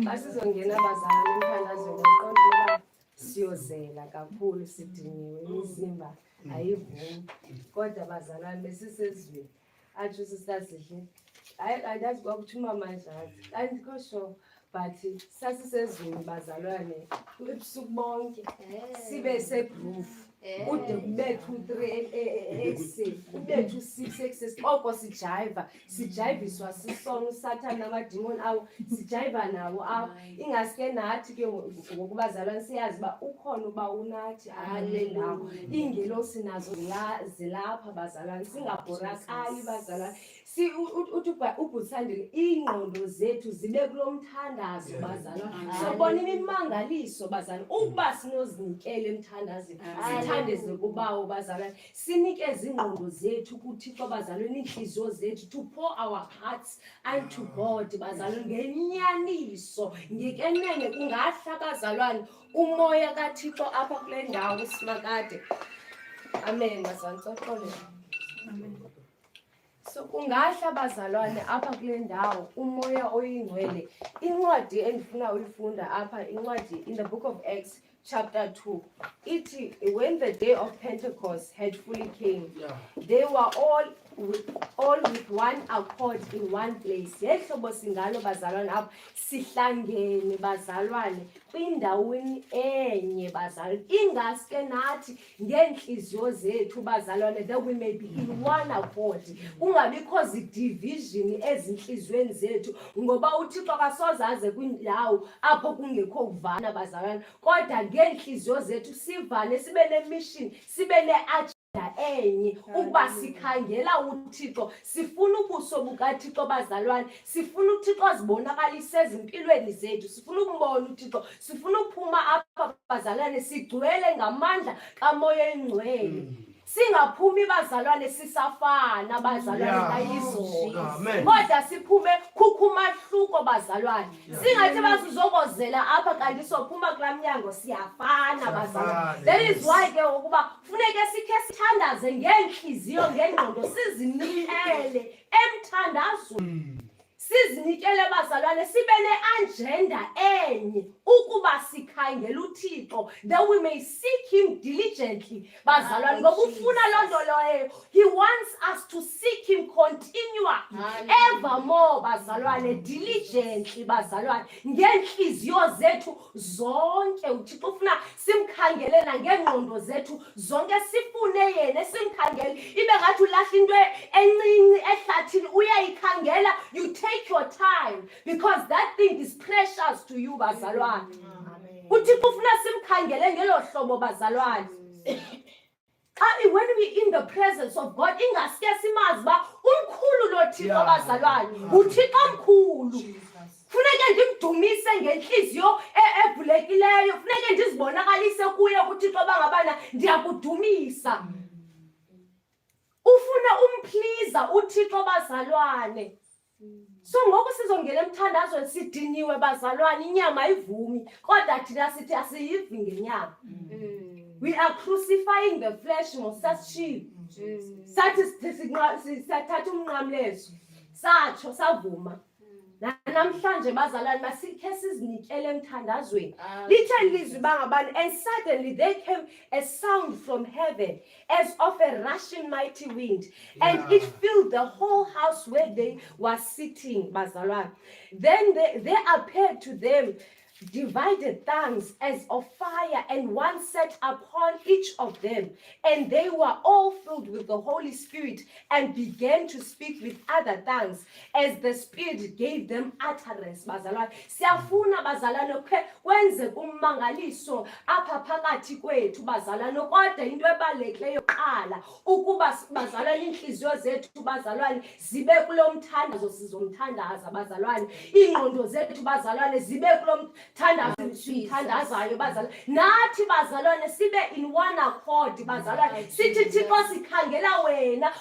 Basizongena abazalwane emthandazweni uqonda siyozela kakhulu sidiniwe imizimba ayivumi kodwa abazalwane besisezweni athi sisasihle andazi kwakuthuma manjani andikho sure but sasisezweni bazalwane ubusuku bonke sibe seproof ude kubethu 3 ekuseni kubethu 6 ekuseni oko sijayiviswa sisona usathana namadimoni awo sijayiva nawo awo ingaske nathi ke ngokubazalwane siyazi ba ukhona uba unathi ale ndawo ingelosi nazo zilapha bazalwane singabhorakali bazalwane uthi ubhusandile ingqondo zethu zibe kulomthandazo bazalwane sobona imimangaliso bazalwane ukuba sinozinikele emthandazweni sithandeze kubawo bazalwane sinikeze ingqondo zethu kuThixo bazalwane inhliziyo zethu to pour our hearts unto God bazalwane ngenyaniso ngekenene kungahla bazalwane umoya kaThixo apha kule ndawo simakade amen bazalwane xoxole amen. So kungahla bazalwane apha kule ndawo umoya oyingcwele incwadi endifuna uyifunda apha incwadi in the book of Acts chapter 2 iti when the day of Pentecost had fully came they were all with one accord in one place yehlobo singalo bazalwane apha sihlangene bazalwane kwindaweni enye bazalwane ingaske nathi ngenhliziyo zethu bazalwane that we may be in one accord kungabikho division ezinhlizweni zethu ngoba uThixo kasoze aze kwindawo apho kungekho kuvana bazalwane kodwa ngenhliziyo zethu sivane sibe nemission sibe ne enye ukuba sikhangela uThixo sifuna ubuso bukaThixo bazalwane sifuna uThixo azibonakalise ezimpilweni zethu sifuna ukumbona uThixo sifuna ukuphuma apha bazalwane sigcwele ngamandla kaMoya eNgcwele singaphumi bazalwane sisafana bazalwane kayizolo kodwa siphume kukhumahluko bazalwane singathi basizokozela apha kanti sophuma kulamnyango siyafana bazalwane that is why ke ukuba funeke sikhe sithandaze ngenhliziyo ngengqondo sizinikele emthandazweni sizinikele bazalwane sibe neagenda enye ukuba sikhangela uThixo that we may seek him diligently bazalwane ngoba ufuna lonto loyo he wants us to seek him continually evermore bazalwane diligently bazalwane ngenhliziyo zethu zonke uThixo ufuna simkhangelela ngengqondo zethu zonke sifune yena uyikhangela ibe ngathi ulahla into encinci ehlathini uyayikhangela. You take your time because that thing is precious to you bazalwane. uThixo ufuna simkhangele ngelo hlobo bazalwane. When we in the presence of God ingaske simazi ba umkhulu lo Thixo bazalwane uThixo omkhulu. Funeke ndimdumise ngenhliziyo evulekileyo. Funeke ndizibonakalise kuye uThixo bangabana ndiyakudumisa. Ufuna umpleaser uThixo bazalwane. So ngoku sizongena emthandazweni sidiniwe bazalwane inyama ayivumi kodwa thina sithi asiyivi ngenyama. We are crucifying the flesh ngosashiya. Sathi sithatha umnqamlezo satsho savuma. Namhlanje bazalwane masikhe sizinikele emthandazweni. Lithe ilizwi bangabani and suddenly there came a sound from heaven as of a rushing mighty wind and it filled the whole house where they were sitting bazalwane. Then there appeared to them divided tongues as of fire, and one sat upon each of them, and they were all filled with the Holy Spirit and began to speak with other tongues as the Spirit gave them utterance. Bazalwane siyafuna bazalwane kwenze kummangaliso apha phakathi kwethu bazalwane kodwa into ebalulekileyo qala ukuba bazalwane inhliziyo zethu bazalwane zibe kulo mthandazo sizomthandaza bazalwane ingqondo zethu bazalwane zibe kulo thandazayo bazalwane nathi bazalwane sibe in one accord bazalwane sithi Thixo sikhangela wena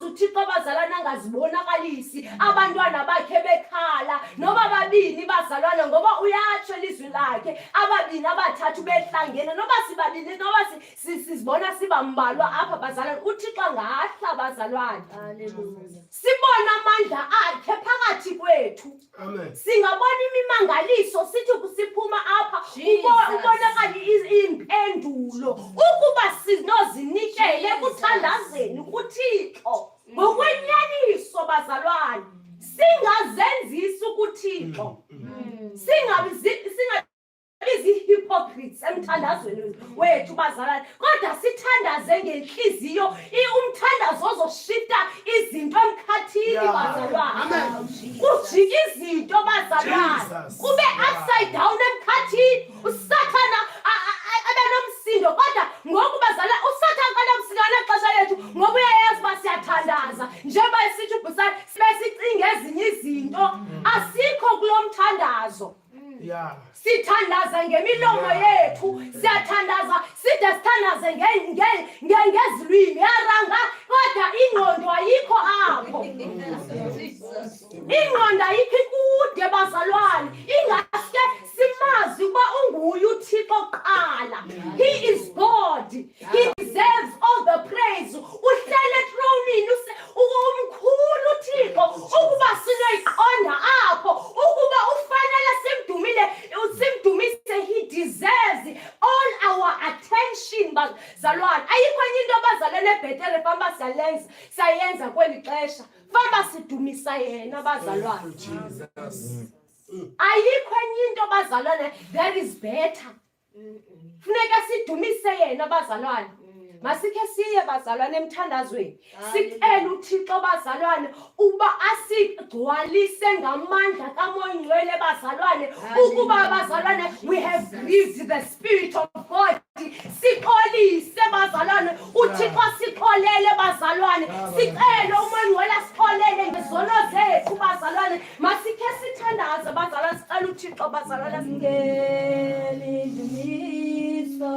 uThixo bazalwane angazibonakalisi abantwana bakhe bekhala noba babini bazalwane ngoba uyatsho ilizwi lakhe ababini abathathu behlangene noba sibabini noba sizibona sibambalwa apha bazalwane uThixo ngahla bazalwane. Haleluya. Sibona amandla akhe phakathi kwethu. Amen. Singabona imimangaliso sithi kusiphuma apha ubonakala impendulo ukuba sinozinikele kuthandazeni kuThixo ngokwenyaniso bazalwane singazenzisi kuThixo singabizi hypocrites emthandazweni wethu bazalwane kodwa sithandaze ngenhliziyo umthandazo ozoshifta izinto emkhathini bazalwane kujika izinto bazalwane kube upside down emkhathini usathana abanomsindo kodwa ngoku bazalwane usathana kanomsindo ngexesha lethu ngoba uyayazi uba siyathandaza njengoba esithi ubhusana sibe sicinga ezinye izinto asikho kulo mthandazo. Sithandaza ngemilomo yethu siyathandaza side sithandaze ngezilwimi yaranga kodwa ingqondo ayikho apho. Ingqondo ayikho kude bazalwane ingaske simazi ukuba unguye uThixo qala. He is God. He deserves all the praise. Uhlele thronini umkhulu uThixo ukuba sinoyiqonda apho ukuba ufanele simdumile simdumise. He deserves all our attention bazalwane. Ayikho enye into bazalwane ebhetere famba siyayenza kweli xesha famba sidumisa yena bazalwane. Ayikho enye into bazalwane that is better. Funeka sidumise yena bazalwane. Masikhe siye bazalwane emthandazweni sicela uThixo bazalwane uba asigcwalise ngamandla kaMoya Ngcwele bazalwane ukuba bazalwane we have grieved the Spirit of God. Sikholise bazalwane uThixo sikholele bazalwane sicela uMoya Ngcwele sikholele ngezono zethu bazalwane masikhe sithandaze bazalwane sicela uThixo bazalwane singene indumiso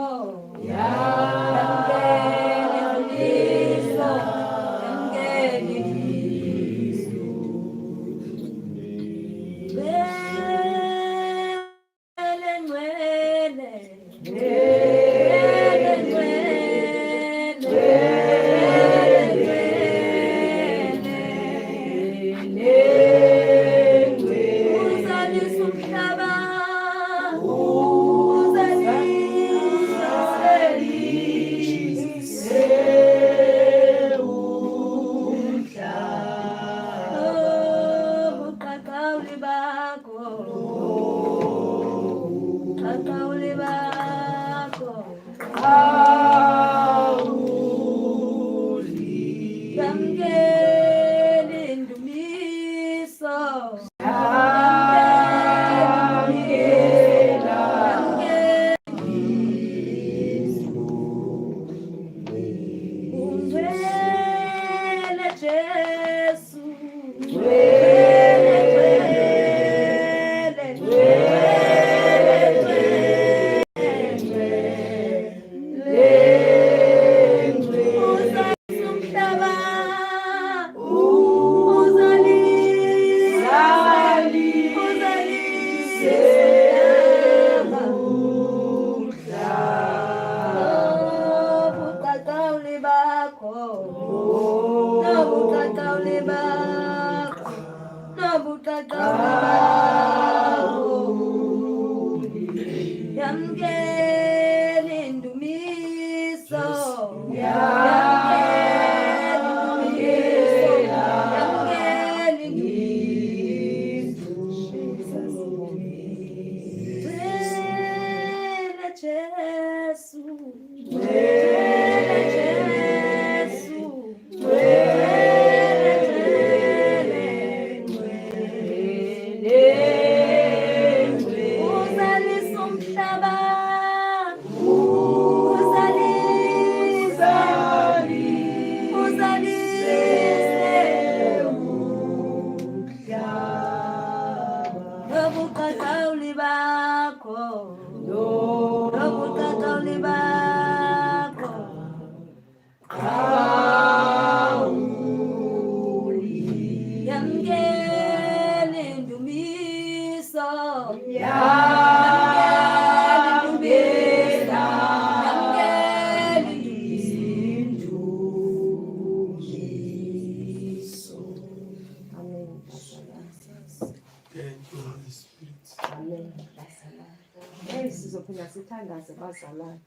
Sizophinda sithandaze bazalwane.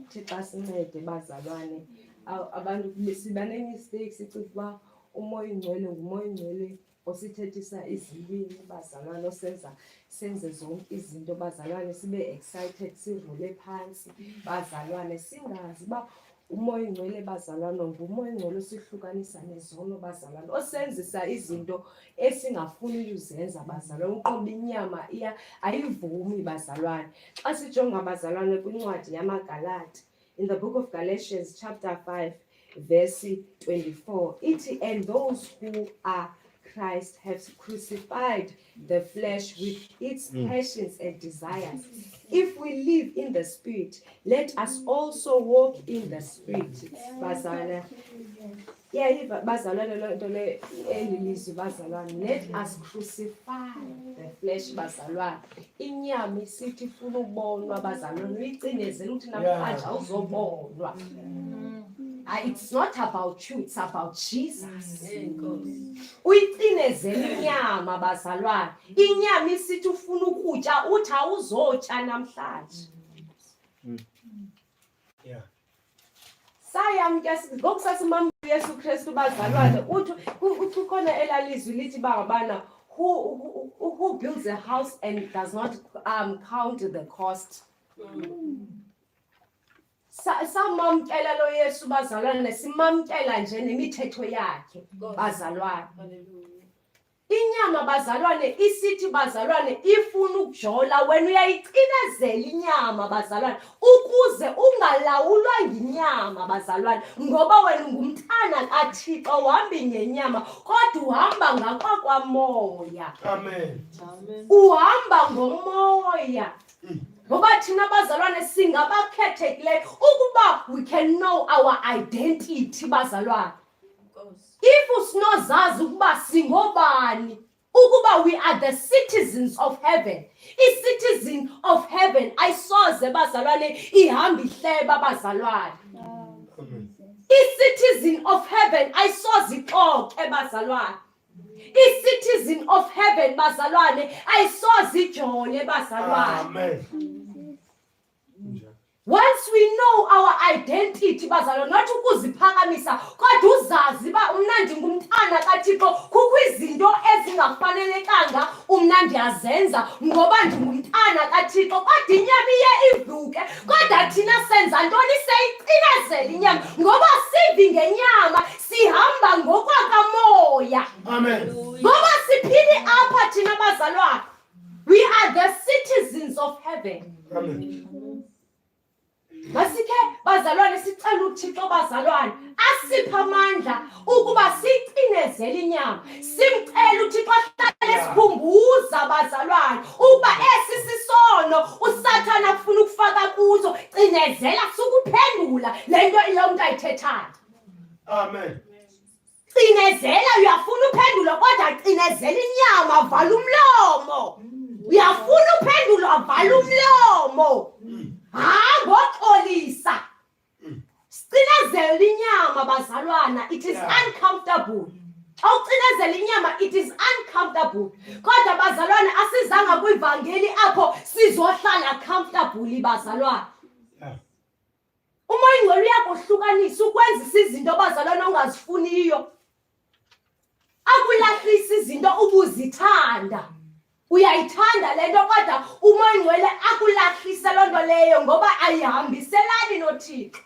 Thixo asincede bazalwane. Abantu siba ne-mistakes sicinga uba umoya ingcwele ngumoya ingcwele osithethisa izilwimi bazalwane, senze zonke izinto bazalwane, sibe excited sirule phansi bazalwane, singazi uba umoya ingcwele bazalwane ngumoya ingcwele osihlukanisa nezono bazalwane, osenzisa izinto esingafuni uzenza bazalwane. Uqoba inyama ayivumi bazalwane. Xa sijonga bazalwane kwincwadi yamaGalati, in the book of Galatians chapter 5 verse 24, ithi, and those who are Christ have crucified the flesh with its passions and desires. If we live in the Spirit, let us also walk in the Spirit. Bazalwane. Bazalwane lo nto le elilizwi bazalwane. Let us crucify the flesh bazalwane. Inyama isithi ifuna ubonwa bazalwane. Uyicinezela uthi namhlanje awuzobonwa. It's not about you, it's about Jesus. Uyicinezela inyama bazalwane. Inyama isithi ufuna ukutya uthi awuzotya namhlanje. Sayamke ngokusasimamela uYesu Kristu bazalwane, uthi khona elalizwi lithi bangabana who builds a house and does not count the cost. Samamkela lo Yesu bazalwane, simamkela nje nemithetho yakhe bazalwane. Inyama bazalwane isithi bazalwane ifuna ukujola, wena uyayicinezela inyama bazalwane ukuze ungalawulwa ngenyama bazalwane, ngoba wena ngumntana kaThixo, uhambi ngenyama kodwa uhamba ngapha kwamoya. Amen. Uhamba ngomoya. Ngoba thina bazalwane singabakhethekileyo ukuba we can know our identity bazalwane. If usinozazi ukuba singobani, ukuba we are the citizens of heaven. I-citizen of heaven ayisoze bazalwane ihamba ihleba bazalwane. I-citizen of heaven ayisoze ixoxe bazalwane. I-citizen of heaven bazalwane ayisoze ijole bazalwane. Amen. Once we know our identity bazalwane, not ukuziphakamisa kodwa uzazi ba umna ndingumntana kaThixo, kukho izinto ezingafanelekanga umna ndiyazenza ngoba ndingumntana kaThixo, kodwa inyama iye ivuke. Kodwa thina senza ntoni? Seyicinezela inyama ngoba sivi ngenyama, sihamba ngokwakamoya. Amen. Ngoba siphili apha thina bazalwane, we are the citizens of heaven. Amen. Masike bazalwane sicela uThixo bazalwane asipha amandla ukuba sicinezele inyama. Simcela uThixo ahlale sikhumbuza bazalwane ukuba esi sisono uSathane afuna ukufaka kuzo, cinezela sukuphendula lento iyonke ayithethayo. Amen. Cinezela, uyafuna uphendula kodwa cinezela inyama, vala umlomo. Uyafuna uphendula, vala umlomo. Ngoxolisa. Cinezela inyama bazalwana, it is uncomfortable. Awucinezela inyama, it is uncomfortable. Kodwa bazalwana asizanga kwivangeli apho sizohlala comfortable bazalwana. Umoya ingcwele uyakuhlukanisa ukwenzisa izinto bazalwana ongazifuniyo. Akulahlisa izinto ubuzithanda. uyayithanda lento kodwa umoya ngcwele akulahlisa loo nto leyo ngoba ayihambiselani noThixo.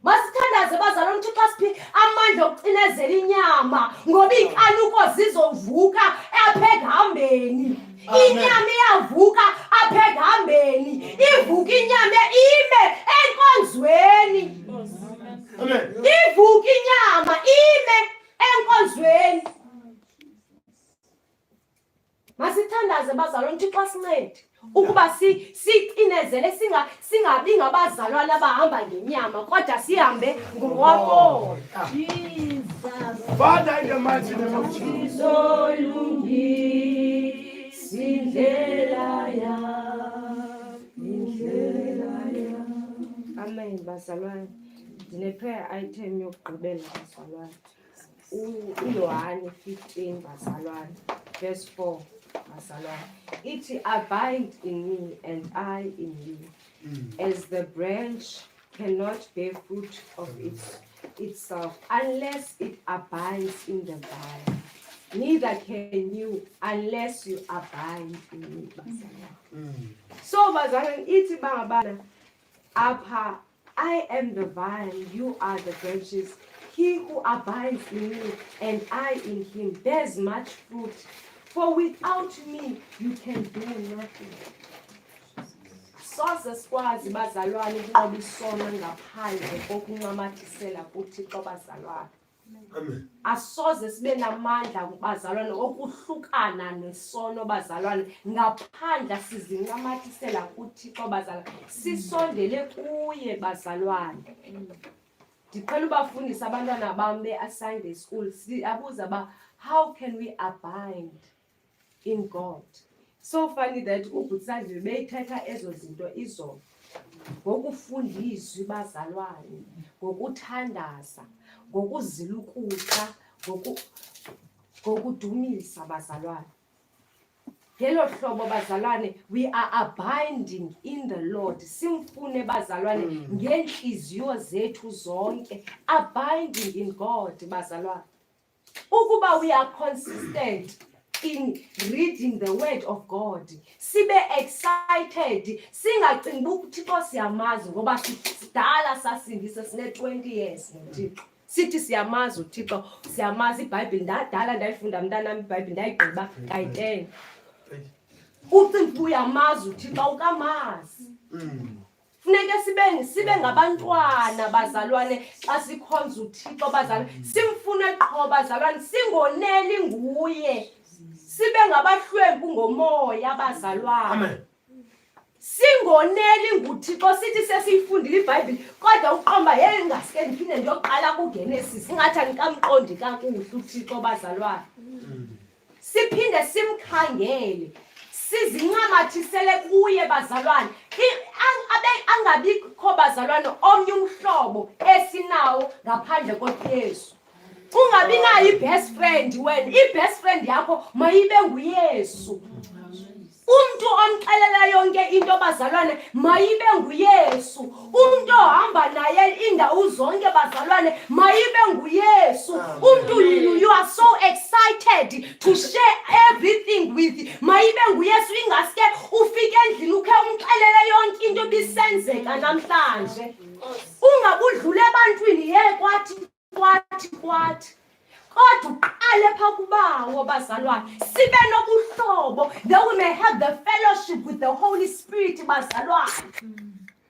Masithandaze bazalwane uThixo asiphi amandla okucinezela inyama ngoba iinkanuko zizovuka apha ekuhambeni. Inyama iyavuka apha ekuhambeni, ivuka inyama ime enkonzweni. Ivuka inyama ime enkonzweni. Masithandaze bazalwane uThixo asincede ukuba sicinezele singabi ngabazalwane abahamba ngenyama kodwa sihambe ngomoya. Father, in the mighty name of Jesus. Amen bazalwane. Ndine-prayer item yokugqibela bazalwane. uYohane 15 bazalwane verse 4 bazalwane. Ithi abide in me and I in you. As the branch cannot bear fruit of itself unless it abides in the vine, neither can you unless you abide in me bazalwane. So bazalwane ithi bangabana apha, I am the vine, you are the branches. He who abides in me and I in him bears much fruit. For without me you can do nothing. Soze sikwazi bazalwane ukunqoba isono ngaphandle kokuncamathisela kuThixo bazalwane. Amen. Asoze sibe namandla bazalwane okuhlukana nesono bazalwane ngaphandle sizincamathisela kuThixo bazalwane. Sisondele kuye bazalwane. Ndiqhela ubafundisa abantwana bami be-Sunday school siyabuza ba how can we abide in God? So funny that uButsandile beyithetha ezo zinto izolo ngokufundiswa bazalwane, ngokuthandaza, ngokuzilukusa, ngokudumisa bazalwane. Ngelo hlobo bazalwane, we are abiding in the Lord. Simfune bazalwane ngenhliziyo zethu zonke, abiding in God bazalwane. Ukuba we are consistent in reading the word of God, sibe excited, singacingi uThixo siyamazi ngoba sidala sasindisa sine 20 years noThixo. Sithi siyamazi uThixo, siyamazi iBhayibheli, ndadala ndayifunda mntanami iBhayibheli ndayigqiba kayi-10. Ucinga uyamazi uThixo ukamazi. Funeke sibe ngabantwana bazalwane xa sikhonza uThixo bazalwane. Simfune qho bazalwane, singoneli nguye. Sibe ngabahlwempu ngomoya bazalwane. Amen. Singoneli nguThixo sithi sesiyifundile iBhayibheli kodwa uqomba hey ngaske ndiphinde ndiyoqala kuGenesis ngathi andikamqondi kakuhle uThixo bazalwane. Siphinde simkhangele, sizincamathisele kuye bazalwane. Angabikho bazalwane omnye umhlobo esinawo ngaphandle koYesu. Ungabi nayo i-best friend wena, i-best friend yakho mayibe nguYesu. Umuntu omxelela yonke into bazalwane mayibe nguYesu. Umuntu ohamba naye indawo zonke bazalwane mayibe nguYesu. Umuntu you are so excited to share everything with mayibe nguYesu. Ingaske ufike endlini ukhe umxelela yonke into ebisenzeka namhlanje. Ungabudlula ebantwini kwathi kodwa uqale pha kubawo bazalwane, sibe nobuhlobo that we may have the fellowship with the Holy Spirit bazalwane.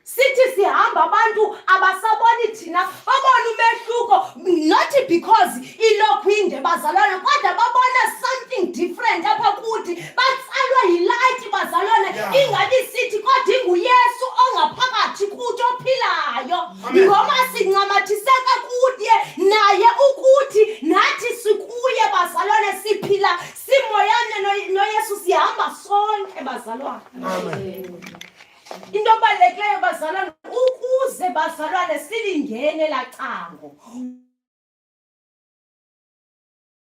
Sithi sihamba abantu abasaboni thina babona umehluko, not because ilokhu inde bazalwane kodwa babona something different apha kuthi, batsalwa yilight bazalwane. Ingabi sithi kodwa inguYesu ongaphakathi kuthi ophilayo. Ngoma sincamathiseka kuye naye ukuthi nathi sikuye bazalwane, siphila simoyane noYesu, sihamba sonke bazalwane. Amen. Into ebalulekileyo bazalwane ukuze bazalwane silingene lacango.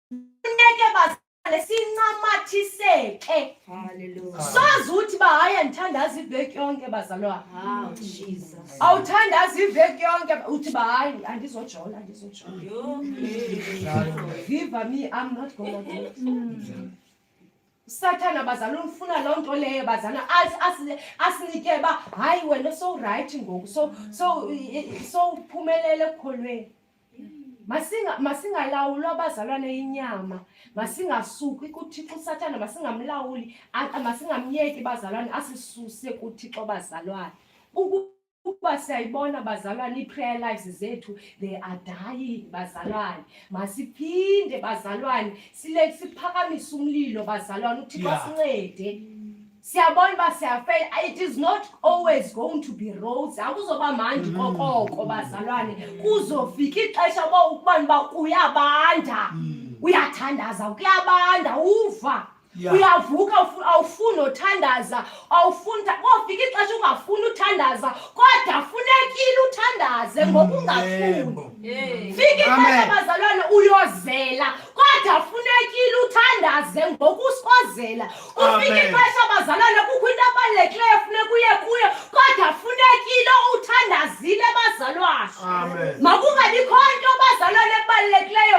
Funeke bazalwane sincamathiseke. Hallelujah. Soze uthi hayi ndithandaza iveki yonke bazalwane. Oh Jesus. Awuthandaza iveki yonke uthi hayi andizojola. Viva me, I'm not gonna do it. Sathana bazalwane ufuna loo nto leyo bazalwane asinike ba hayi wena so right ngoku so uphumelele ekukholweni. Masingalawulwa bazalwane inyama, masingasuki kuThixo uSathana, masingamlawuli, masingamyeki bazalwane asisuse kuThixo bazalwane. Ukuba siyayibona bazalwane ii-prayer lives zethu they are dying bazalwane, masiphinde bazalwane siphakamise umlilo bazalwane uThixo asincede. Siyabona uba siyafela. It is not always going to be rose. Akuzoba mandi kokoko bazalwane. Kuzofika ixesha uba uyabanda, uyathandaza, kuyabanda, uva. Uyavuka awufuni uthandaza, kofika ixesha ungafuni uthandaza, kodwa funekile uthandaze ngokungafuni. Fika ixesha bazalwane uyozela, kodwa funekile uthandaze ngokusikozela. Ufika ixesha bazalwane kukho into abalulekileyo funeka uye kuyo, kodwa funekile uthandazile bazalwane. Makungabikho nto bazalwane ebalulekileyo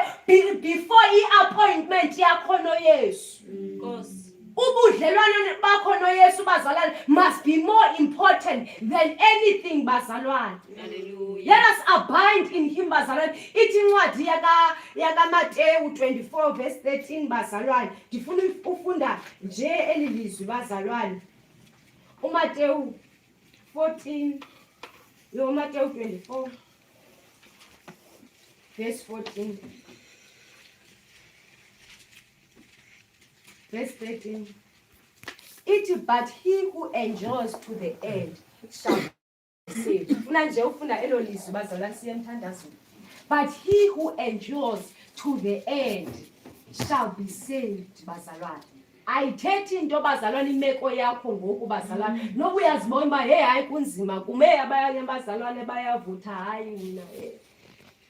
before i-appointment yakho noYesu. Ubudlelwane bakho noYesu bazalwane must be more important than anything bazalwane. Let us abide in him bazalwane. Ithi incwadi yakaMateyu 24 verse 13 bazalwane. Ndifuna ufunda nje eli lizwi bazalwane. uMateyu 14 Mateyu 24 verse 14 verse 13. But he who endures to the end shall be saved. But he who endures to the end shall be saved bazalwane. Ayithethi into bazalwane imeko yakho ngoku bazalwane. Noba uyazibona uba hayi kunzima kume abanye bazalwane bayavutha hayi mina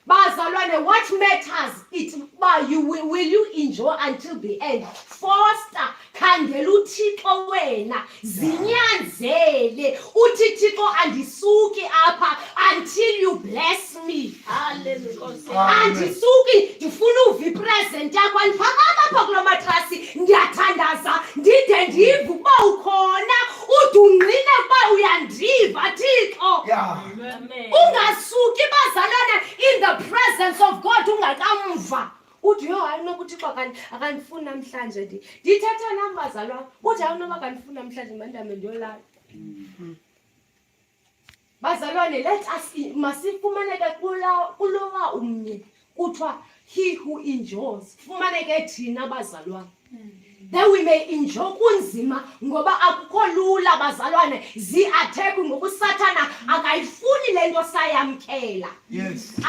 bazalwane, what matters it will you endure until the end. Foster khangela uThixo wena, zinyanzele uthi Thixo andisuki apha until you bless me. Hallelujah. Andisuki, ndifuna uva ipresent yakho, andiphakama apha kulo matrasi ndiyathandaza ndide ndive ukuba ukhona, ude ungqine ukuba uyandiva Thixo. Ungasuki bazalwane in the presence of God ungakamva. Uthi yo hayi nokuthi akandifuni namhlanje ndithetha nam bazalwane. Uthi hayi noba akandifuni namhlanje mandame ndiyolala. Bazalwane, let us masifumaneke kulowa umnye kuthiwa he who endures. Fumaneke thina bazalwane. Then we may enjoy kunzima ngoba akukho lula bazalwane. Zi-attack ngoku Sathana akayifuni le nto sayamkela.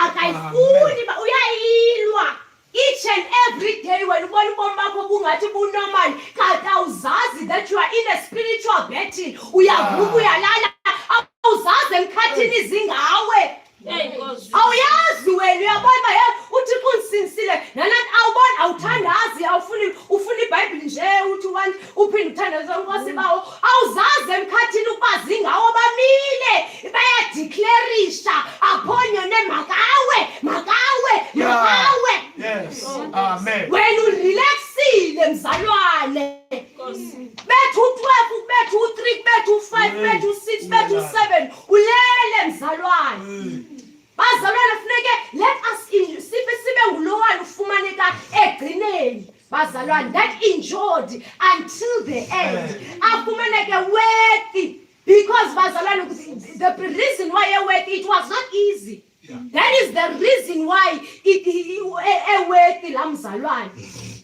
Akayifuni uyayilwa. Each and every day when ubona ubomi bakho bungathi bunormal, kanti awuzazi that you are in a spiritual battle. Uyavuka uyalala, awuzazi emkhathini zingawe. Awuyazi wena, uyabona uba uThixo unsinsile nanathi awubona awuthandazi, ufuna iBhayibhile nje uthi uphinde uthandaze uNkosi bawo. Awuzazi emkhathini ukuba zingawo bamile bayadeclarisha aphonyone makawe. Yes. Amen. Wena urelaxile mzalwane. Bethu 12, bethu 3, bethu 5, bethu 6, bethu 7 ulele mzalwane. Bazalwane funeke let us sibe ngulowana ufumaneka egcineni bazalwane, that endured until the end. Afumaneke worthy, because bazalwane the reason why worthy, it was not easy. That is the reason why it worthy la mzalwane,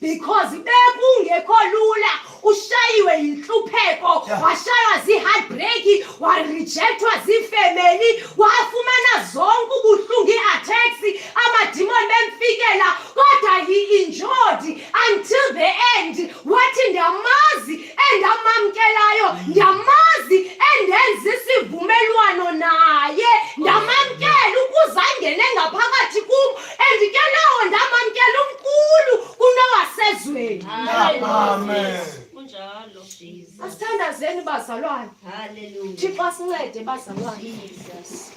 because bekungekho lula. Ushayiwe yinhlupheko, washaywa zi-heartbreak, warejectwa zifamily, wafumana zonke ubuhlungu, i-attacks, amadimoni bemfikela, kodwa he endured until the end. Wathi ndiyamazi endamamkelayo, ndiyamazi endenza isivumelwano naye, ndamamkela ukuze angene ngaphakathi kum, and ke lawo ndamamkela umkhulu kunowasezweni. Amen. Asithandazeni bazalwane. Hallelujah. Thixo asincede bazalwane. Jesus.